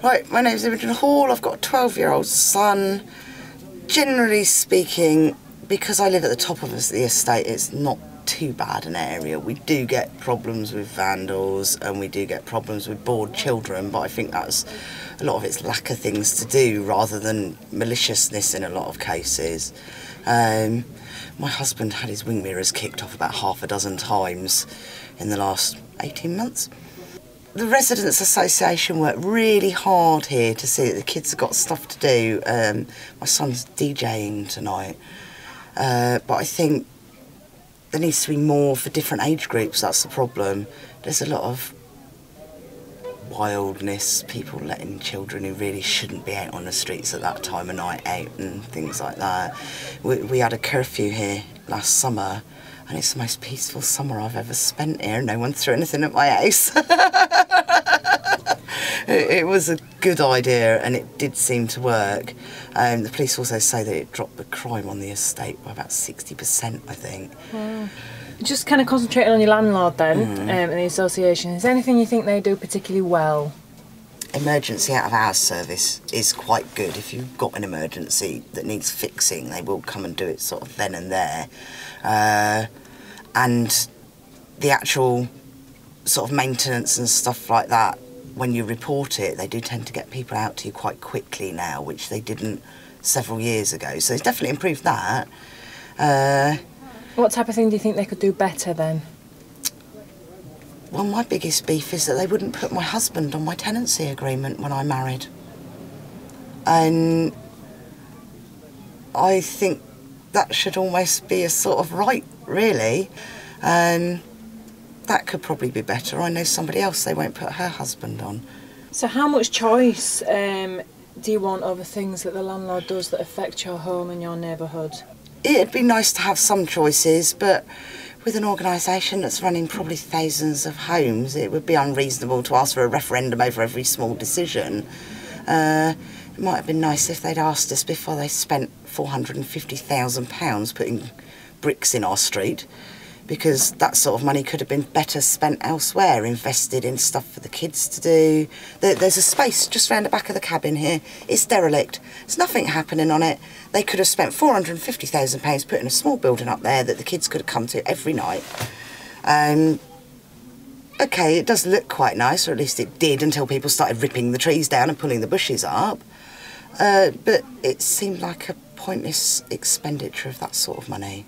Right, my name's Imogen Hall. I've got a 12-year-old son. Generally speaking, because I live at the top of the estate, it's not too bad an area. We do get problems with vandals and we do get problems with bored children, but I think that's a lot of it's lack of things to do rather than maliciousness in a lot of cases. My husband had his wing mirrors kicked off about half a dozen times in the last 18 months. The Residents Association worked really hard here to see that the kids have got stuff to do. My son's DJing tonight, but I think there needs to be more for different age groups. That's the problem. There's a lot of wildness, people letting children who really shouldn't be out on the streets at that time of night out and things like that. We had a curfew here last summer, and it's the most peaceful summer I've ever spent here. No one threw anything at my house. It was a good idea and it did seem to work. The police also say that it dropped the crime on the estate by about 60%, I think. Wow. Just kind of concentrating on your landlord then, and the association. Is there anything you think they do particularly well? Emergency out of hours service is quite good. If you've got an emergency that needs fixing, they will come and do it sort of then and there. And the actual sort of maintenance and stuff like that, when you report it, they do tend to get people out to you quite quickly now, which they didn't several years ago. So it's definitely improved that. What type of thing do you think they could do better then? Well, my biggest beef is that they wouldn't put my husband on my tenancy agreement when I married. And I think that should almost be a sort of right, really. And that could probably be better. I know somebody else they won't put her husband on. So how much choice do you want over things that the landlord does that affect your home and your neighbourhood? It'd be nice to have some choices, but with an organisation that's running probably thousands of homes, it would be unreasonable to ask for a referendum over every small decision. It might have been nice if they'd asked us before they spent £450,000 putting bricks in our street, because that sort of money could have been better spent elsewhere, invested in stuff for the kids to do. There's a space just round the back of the cabin here. It's derelict. There's nothing happening on it. They could have spent £450,000 putting a small building up there that the kids could have come to every night. OK, it does look quite nice, or at least it did until people started ripping the trees down and pulling the bushes up. But it seemed like a pointless expenditure of that sort of money.